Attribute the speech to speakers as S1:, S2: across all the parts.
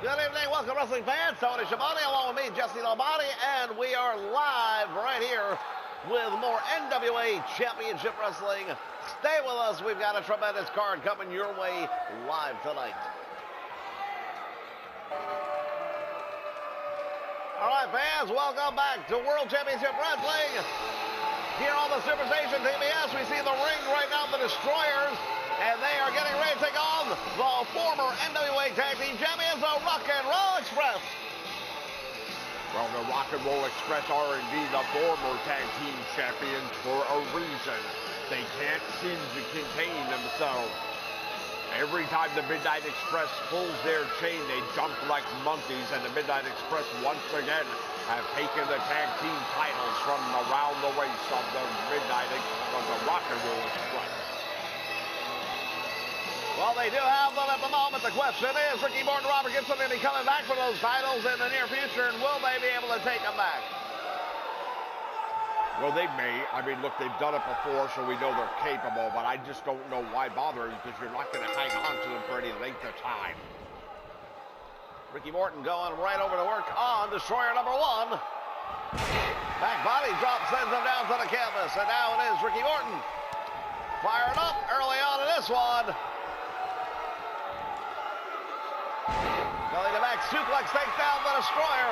S1: Good evening, welcome wrestling fans. Tony Schiavone along with me, Jesse Lombardi, and we are live right here with more NWA Championship Wrestling. Stay with us, we've got a tremendous card coming your way live tonight. All right, fans, welcome back to World Championship Wrestling. Here on the Superstation TBS, we see the ring right now, the Destroyers, and they are getting ready to take on the former NWA Tag Team Champions, the Rock and Roll Express.
S2: Well, the Rock and Roll Express are indeed the former Tag Team Champions for a reason. They can't seem to contain themselves. Every time the Midnight Express pulls their chain, they jump like monkeys, and the Midnight Express once again have taken the tag team titles from around the waist of the Rock and Roll Express.
S1: Well, they do have them at the moment. The question is, Ricky Morton, Robert Gibson, will be coming back for those titles in the near future, and will they be able to take them back?
S2: Well, they may. I mean, look, they've done it before, so we know they're capable, but I just don't know why bother, because you're not going to hang on to them for any length of time.
S1: Ricky Morton going right over to work on Destroyer number one. Back body drop sends him down to the canvas, and now it is Ricky Morton. Fired up early on in this one. Belly to back suplex takes down the Destroyer.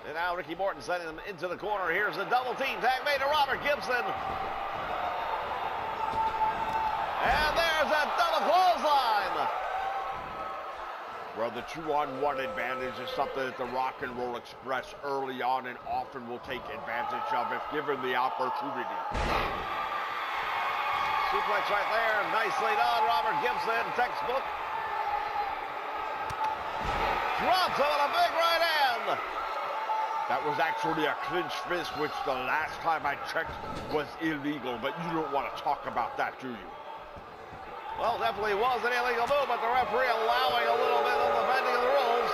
S1: And now Ricky Morton sending them into the corner. Here's the double team tag made to Robert Gibson. And there's a double clothesline.
S2: Well, the 2-on-1 advantage is something that the Rock and Roll Express early on and often will take advantage of if given the opportunity.
S1: Suplex right there, nicely done, Robert Gibson, textbook. Drops him on a big right hand.
S2: That was actually a clinch fist, which the last time I checked was illegal, but you don't want to talk about that, do you?
S1: Well, definitely was an illegal move, but the referee allowing a little bit of the bending of the rules.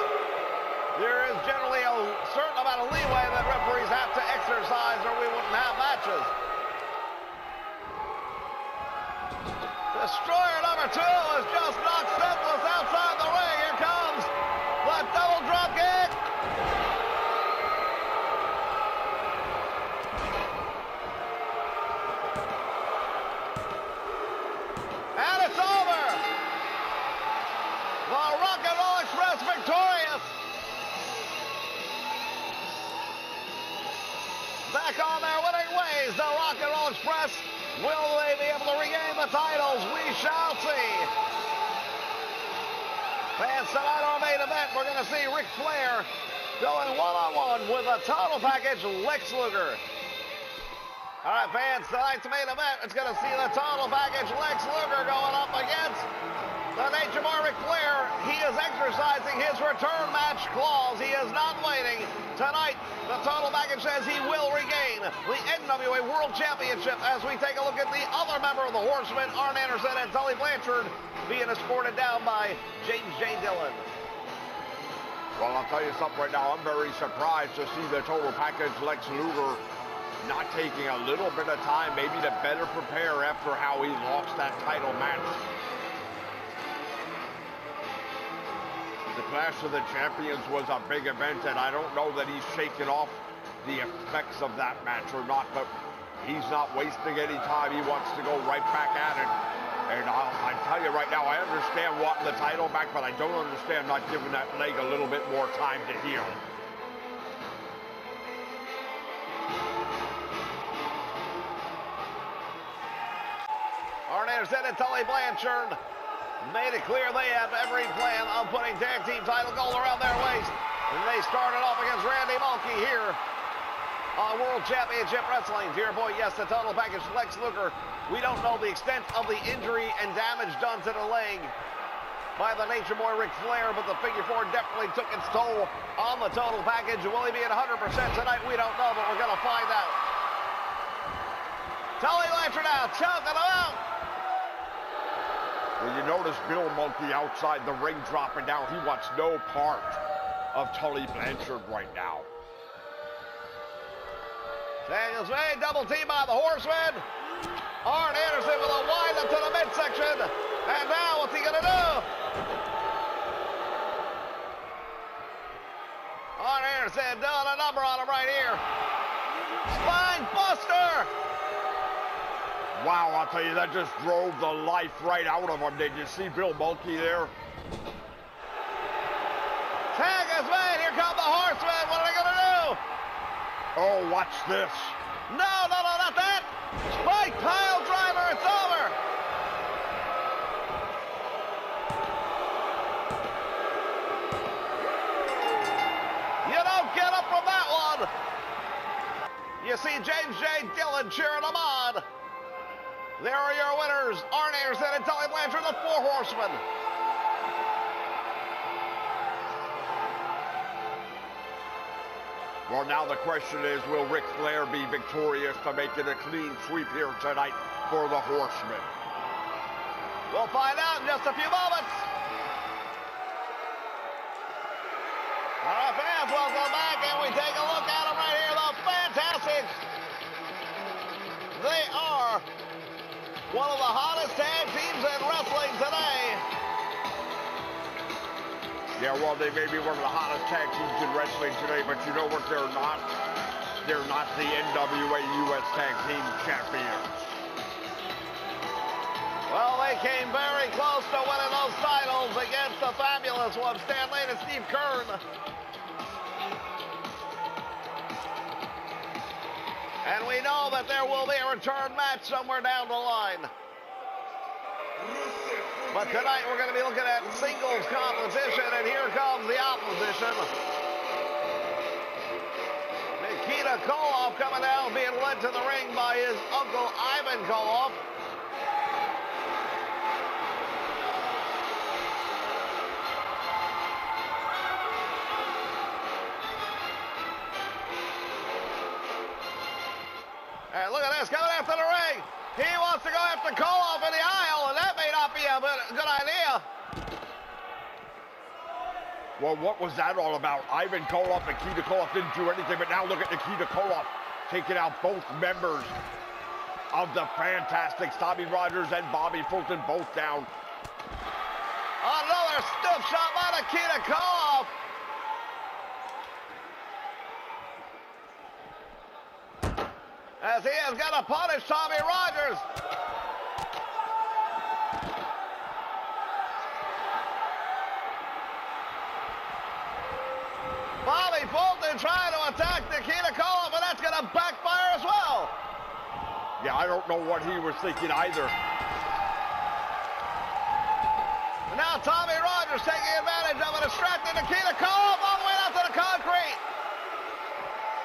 S1: There is generally a certain amount of leeway that referees have to exercise, or we wouldn't have matches. Destroyer number two is just knocked senseless outside the ring. Here comes the double drop kick. And it's over. The Rock and Roll Express victorious. Back on their winning ways, the Rock and Roll Express. Will they be able to regain the titles? We shall see. Fans, tonight on our main event, we're going to see Ric Flair going one-on-one with a total package Lex Luger. All right, fans, tonight's main event, it's going to see the total package Lex Luger going up against the Nature Boy Ric Flair. He is exercising his return match clause. He is not waiting. Tonight, the total package says he will regain the NWA World Championship as we take a look at the other member of the Horsemen, Arn Anderson and Tully Blanchard, being escorted down by James J. Dillon.
S2: Well, I'll tell you something right now. I'm very surprised to see the total package Lex Luger not taking a little bit of time maybe to better prepare after how he lost that title match. The Clash of the Champions was a big event, and I don't know that he's shaken off the effects of that match or not, but he's not wasting any time. He wants to go right back at it. And I tell you right now, I understand wanting the title back, but I don't understand not giving that leg a little bit more time to heal.
S1: Arn Anderson and Tully Blanchard made it clear they have every plan on putting tag team title gold around their waist. And they started off against Randy Mulkey here on World Championship Wrestling. To your boy, yes, the total package Lex Luger. We don't know the extent of the injury and damage done to the leg by the Nature Boy Ric Flair, but the figure four definitely took its toll on the total package. Will he be at 100% tonight? We don't know, but we're going to find out. Tully Blanchard now, choking him out.
S2: Well, you notice Bill Mulkey outside the ring dropping down. He wants no part of Tully Blanchard right now.
S1: Daniels May, double team by the Horseman. Arn Anderson with a wind up to the midsection. And now what's he going to do? Arn Anderson doing a number on him right here. Spine buster.
S2: Wow, I'll tell you, that just drove the life right out of him. Did you see Bill Mulkey there?
S1: Tag is made. Here come the Horsemen. What are they going to do?
S2: Oh, watch this.
S1: No, not that. Spike pile driver. It's over. You don't get up from that one. You see James J. Dillon cheering them on. There are your winners, Arn Anderson and Tully Blanchard, the Four Horsemen.
S2: Well, now the question is, will Ric Flair be victorious to make it a clean sweep here tonight for the Horsemen?
S1: We'll find out in just a few moments. All right, fans, welcome back, and we take a look at them right here, the Fantastics. They are one of the hottest tag teams in wrestling today.
S2: Yeah, well, they may be one of the hottest tag teams in wrestling today, but you know what they're not? They're not the NWA US Tag Team Champions.
S1: Well, they came very close to winning those titles against the fabulous ones, Stan Lane and Steve Kern. And we know that there will be a return match somewhere down the line. But tonight we're going to be looking at singles competition, and here comes the opposition. Nikita Koloff coming down, being led to the ring by his uncle Ivan Koloff. And look at this, coming after the ring. He wants to go after Koloff in the aisle, and that may not be a good idea.
S2: Well, what was that all about? Ivan Koloff and Nikita Koloff didn't do anything, but now look at Nikita Koloff taking out both members of the Fantastics, Tommy Rogers and Bobby Fulton, both down.
S1: Another stiff shot by Nikita Koloff. As he has got to punish Tommy Rogers. Bobby Fulton trying to attack Nikita Koloff, and that's going to backfire as well.
S2: Yeah, I don't know what he was thinking either.
S1: Now Tommy Rogers taking advantage of it, distracting Nikita Koloff all the way out to the concrete.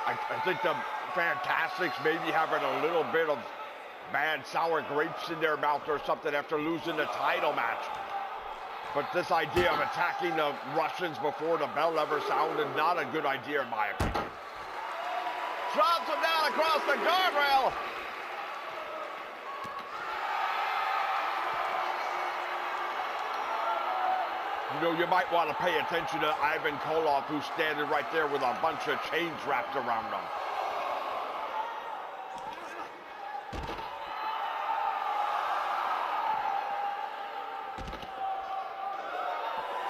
S2: I think the Fantastics maybe having a little bit of bad sour grapes in their mouth or something after losing the title match. But this idea of attacking the Russians before the bell ever sounded, not a good idea in my opinion.
S1: Drops him down across the guardrail.
S2: You know, you might want to pay attention to Ivan Koloff, who's standing right there with a bunch of chains wrapped around him.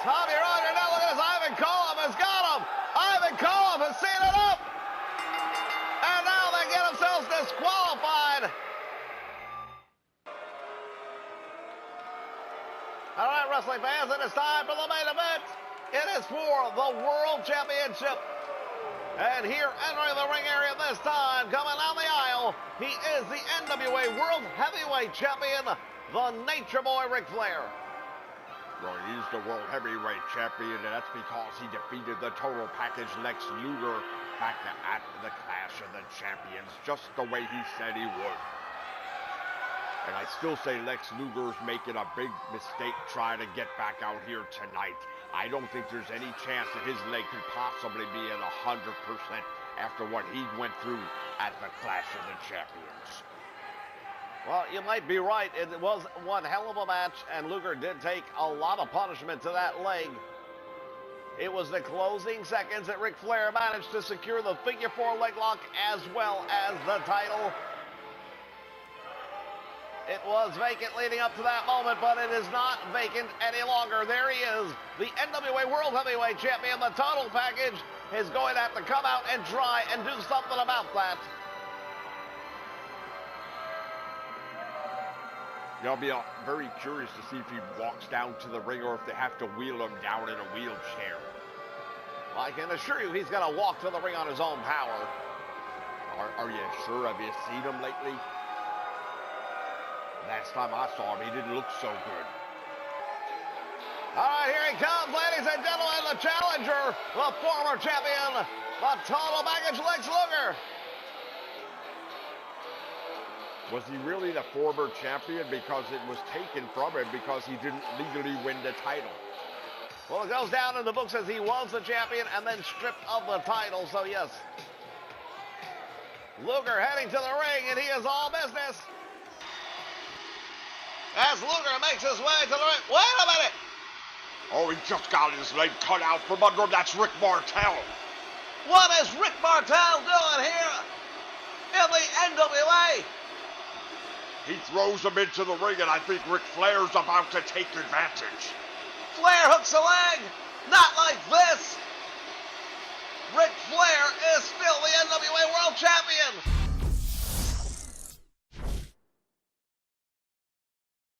S1: Tommy Rogers, now look at this. Ivan Koloff has got him. Ivan Koloff has seen it up. And now they get themselves disqualified. All right, wrestling fans, it is time for the main event. It is for the World Championship. And here entering the ring area this time, coming down the aisle, he is the NWA World Heavyweight Champion, the Nature Boy Ric Flair.
S2: Well, he's the World Heavyweight Champion, and that's because he defeated the Total Package Lex Luger back at the Clash of the Champions, just the way he said he would. And I still say Lex Luger's making a big mistake trying to get back out here tonight. I don't think there's any chance that his leg could possibly be at 100% after what he went through at the Clash of the Champions.
S1: Well, you might be right. It was one hell of a match, and Luger did take a lot of punishment to that leg. It was the closing seconds that Ric Flair managed to secure the figure 4 leg lock as well as the title. It was vacant leading up to that moment, but it is not vacant any longer. There he is, the NWA World Heavyweight Champion. The Total Package is going to have to come out and try and do something about that.
S2: I'll be very curious to see if he walks down to the ring or if they have to wheel him down in a wheelchair.
S1: I can assure you he's going to walk to the ring on his own power.
S2: Are you sure? Have you seen him lately? Last time I saw him, he didn't look so good.
S1: All right, here he comes, ladies and gentlemen, the challenger, the former champion, the Total Package, Lex Luger.
S2: Was he really the former champion? Because it was taken from him because he didn't legally win the title.
S1: Well, it goes down in the books as he was the champion and then stripped of the title, so yes. Luger heading to the ring, and he is all business. As Luger makes his way to the ring. Wait a minute!
S2: Oh, he just got his leg cut out from under him. That's Rick Martel.
S1: What is Rick Martel doing here in the NWA?
S2: He throws him into the ring, and I think Ric Flair's about to take advantage.
S1: Flair hooks a leg. Not like this.